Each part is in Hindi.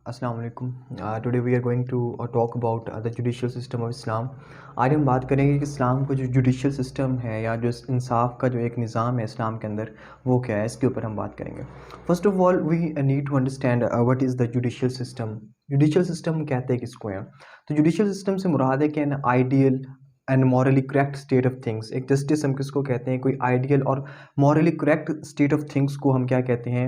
अस्सलाम वालेकुम। Today we are going to talk about the judicial system of Islam. आज हम बात करेंगे कि इस्लाम का जो जुडिशल सिस्टम है या जो इंसाफ का जो एक निज़ाम है इस्लाम के अंदर वो क्या है, इसके ऊपर हम बात करेंगे। First of all we need to understand what is the judicial system. Judicial system कहते हैं किसको है? तो जुडिशल सिस्टम से मुराद है कि an ideal and morally correct state of things. एक जस्टिस हम किसको कहते हैं? कोई आइडियल और morally correct state of things को हम क्या कहते हैं?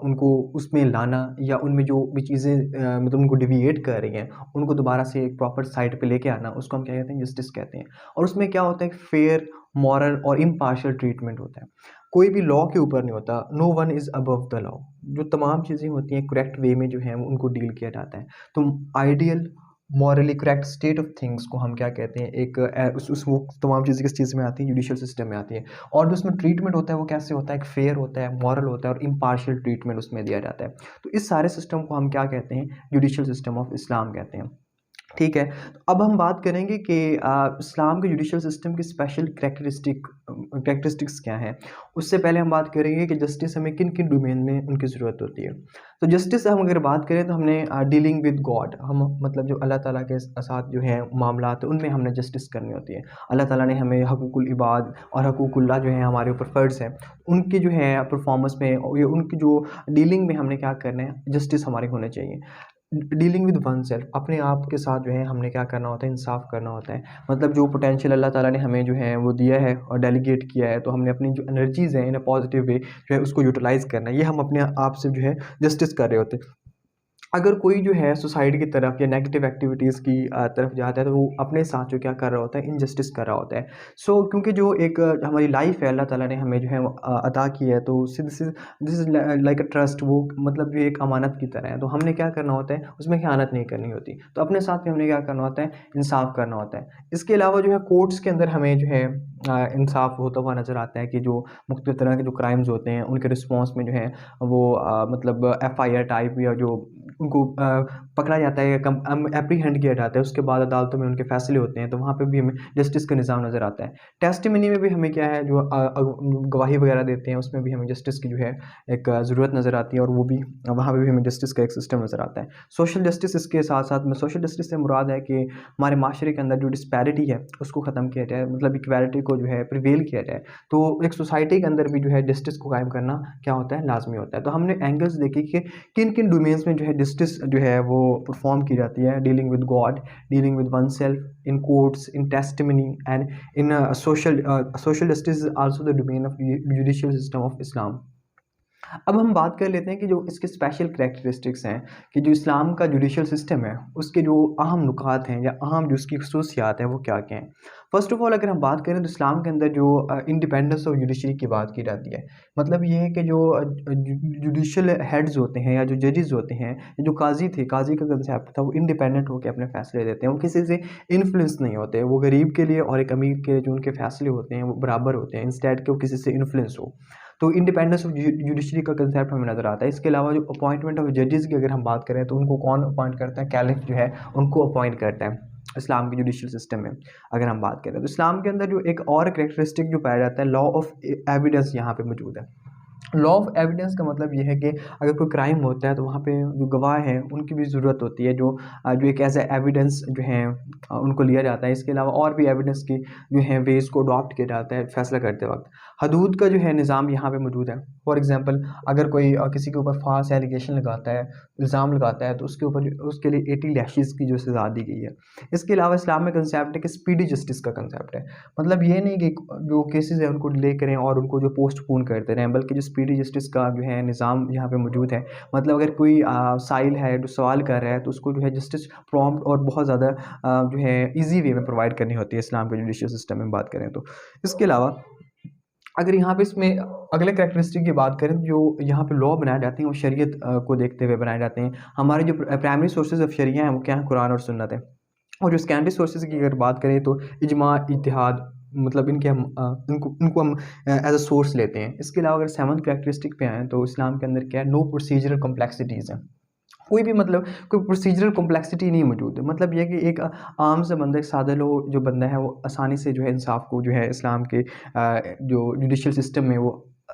उनको उसमें लाना या उनमें जो भी चीज़ें मतलब उनको डिविएट कर रही हैं उनको दोबारा से एक प्रॉपर साइड पे लेके आना, उसको हम क्या कहते हैं? जस्टिस कहते हैं। और उसमें क्या होता है? फेयर, मॉरल और इम्पार्शियल ट्रीटमेंट होता है। कोई भी लॉ के ऊपर नहीं होता। No one is above the law. जो तमाम चीज़ें होती हैं करेक्ट वे में जो है उनको डील किया जाता है। तो ideal morally correct state of things को हम क्या कहते हैं? एक उस वो तमाम चीज़ें किस चीज़ में आती हैं? जुडिशल सिस्टम में आती हैं। और जो उसमें ट्रीटमेंट होता है वो कैसे होता है? एक फेयर होता है, मॉरल होता है और इम्पार्शियल ट्रीटमेंट उसमें दिया जाता है। तो इस सारे सिस्टम को हम क्या कहते हैं? जुडिशल सिस्टम ऑफ इस्लाम कहते हैं। ठीक है। तो अब हम बात करेंगे कि इस्लाम के जुडिशल सिस्टम की स्पेशल कैरेक्टरिस्टिक्स क्या हैं। उससे पहले हम बात करेंगे कि जस्टिस हमें किन किन डोमेन में उनकी ज़रूरत होती है। तो जस्टिस हम अगर बात करें तो हमने डीलिंग विद गॉड, हम मतलब जो अल्लाह ताला के साथ जो है मामलात उनमें हमने जस्टिस करनी होती है। अल्लाह ताला ने हमें हकूकुल इबाद और हकूकुल्लाह जो है हमारे ऊपर फ़र्ज़ है, उनकी जो है परफॉर्मेंस में और ये उनकी जो डीलिंग में हमने क्या करना है? जस्टिस हमारी होनी चाहिए। डीलिंग विद वन सेल्फ, अपने आप के साथ जो है हमने क्या करना होता है? इंसाफ करना होता है। मतलब जो पोटेंशियल अल्लाह ताला ने हमें जो है वो दिया है और डेलीगेट किया है, तो हमने अपनी जो एनर्जीज़ हैं इन अ पॉजिटिव वे जो है उसको यूटिलाइज़ करना है। ये हम अपने आप से जो है जस्टिस कर रहे होते हैं। अगर कोई जो है सुसाइड की तरफ या नेगेटिव एक्टिविटीज़ की तरफ जाता है तो वो अपने साथ जो क्या कर रहा होता है? इनजस्टिस कर रहा होता है। क्योंकि जो एक हमारी लाइफ है अल्लाह ताला ने हमें जो है अता की है, तो this is like a trust. वो मतलब जो एक अमानत की तरह है, तो हमने क्या करना होता है? उसमें ख़यानत नहीं करनी होती। तो अपने साथ में हमने क्या करना होता है? इंसाफ करना होता है। इसके अलावा जो है कोर्ट्स के अंदर हमें जो है इंसाफ होता हुआ नज़र आता है कि जो मुख्तलिफ़ तरह के जो क्राइम्स होते हैं उनके रिस्पॉन्स में जो है वो मतलब एफआईआर टाइप या जो उनको पकड़ा जाता है या एप्रीहेंड किया जाता है, उसके बाद अदालतों में उनके फैसले होते हैं, तो वहाँ पे भी हमें जस्टिस का निज़ाम नज़र आता है। टेस्टिमनी में भी हमें क्या है? जो गवाही वगैरह देते हैं उसमें भी हमें जस्टिस की जो है एक ज़रूरत नज़र आती है, और वो भी वहाँ पे भी हमें जस्टिस का एक सिस्टम नज़र आता है। सोशल जस्टिस, इसके साथ साथ में सोशल जस्टिस से मुराद है कि हमारे माशरे के अंदर जो डिस्पैरिटी है उसको ख़त्म किया जाए, मतलब इक्वालिटी को जो है प्रिवेल किया जाए। तो एक सोसाइटी के अंदर भी जो है जस्टिस को कायम करना क्या होता है? लाजमी होता है। तो हमने एंगल्स देखे कि किन किन डोमेन्स में जो है जस्टिस जो है वो परफॉर्म की जाती है। Dealing with God, dealing with one self, in courts, in testimony and in social justice is also the domain of judicial system of इस्लाम। अब हम बात कर लेते हैं कि जो इसके स्पेशल करैक्टरिस्टिक्स हैं कि जो इस्लाम का जुडिशल सिस्टम है उसके जो अहम नुकात हैं या अहम जो उसकी खसूसियात हैं वो क्या-क्या हैं। फ़र्स्ट ऑफ़ ऑल अगर हम बात करें तो इस्लाम के अंदर जो इंडिपेंडेंस ऑफ जुडिशरी की बात की जाती है। मतलब ये है कि जो जुडिशल हेड्स होते हैं या जो जजेस होते हैं, जो काज़ी थे, काज़ी का कंसेप्ट था, वो इंडिपेंडेंट होकर अपने फ़ैसले देते हैं। वो किसी से इन्फ्लुएंस नहीं होते। वो गरीब के लिए और एक अमीर के जो उनके फ़ैसले होते हैं वो बराबर होते हैं, इंस्टेड कि वो किसी से इन्फ्लुएंस हो। तो इंडिपेंडेंस ऑफ जुडिशरी का कंसेप्ट हमें नज़र आता है। इसके अलावा जो अपॉइंटमेंट ऑफ जजेस की अगर हम बात करें तो उनको कौन अपॉइंट करता है? कैलिफ जो है उनको अपॉइंट करता है इस्लाम के जुडिशल सिस्टम में अगर हम बात करें। तो इस्लाम के अंदर जो एक और करैक्टरिस्टिक जो पाया जाता है, लॉ ऑफ एविडेंस यहाँ पे मौजूद है। लॉ ऑफ एविडेंस का मतलब ये है कि अगर कोई क्राइम होता है तो वहाँ पे जो गवाह हैं उनकी भी ज़रूरत होती है, जो एक एज ए एविडेंस जो है उनको लिया जाता है। इसके अलावा और भी एविडेंस की जो है वेज को अडॉप्ट किया जाता है फैसला करते वक्त। हदूद का जो है निज़ाम यहाँ पे मौजूद है। फॉर एग्जांपल अगर कोई किसी के ऊपर फाल्स एलिगेशन लगाता है, इल्ज़ाम लगाता है, तो उसके ऊपर उसके लिए 80 लैशेज़ की जो सज़ा दी गई है। इसके अलावा इस्लाम में कंसेप्ट है कि स्पीडी जस्टिस का कंसेप्ट है। मतलब ये नहीं कि जो केसेस हैं उनको डिले करें और उनको जो पोस्टपोन करते रहें, बल्कि जो स्पीडी जस्टिस का जो है निज़ाम यहाँ पे मौजूद है। मतलब अगर कोई साइल है जो सवाल कर रहा है तो उसको जो है जस्टिस प्रॉम्प्ट और बहुत ज़्यादा जो है ईजी वे में प्रोवाइड करनी होती है इस्लाम के जुडिशियल सिस्टम में बात करें तो। इसके अलावा अगर यहाँ पे इसमें अगले कैरेक्टरिस्टिक की बात करें, जो यहाँ पे लॉ बनाए जाते हैं वो शरीयत को देखते हुए बनाए जाते हैं। हमारे जो प्राइमरी सोर्सेज ऑफ शरिया हैं वो क्या है? कुरान और सुन्नत है। और जो सेकेंडरी सोर्सेज की अगर बात करें तो इजमा, इत्तिहाद, मतलब इनके हम इनको हम एज अ सोर्स लेते हैं। इसके अलावा अगर सेवंथ कैरेक्टरिस्टिक पे आएँ तो इस्लाम के अंदर क्या है? नो प्रोसीजरल कॉम्प्लेक्सिटीज़ हैं। कोई भी मतलब कोई प्रोसीजरल कॉम्प्लेक्सिटी नहीं मौजूद है। मतलब ये है कि एक आम सा बंदा, एक सादा जो बंदा है वो आसानी से जो है इंसाफ को जो है इस्लाम के जो जुडिशियल सिस्टम में वो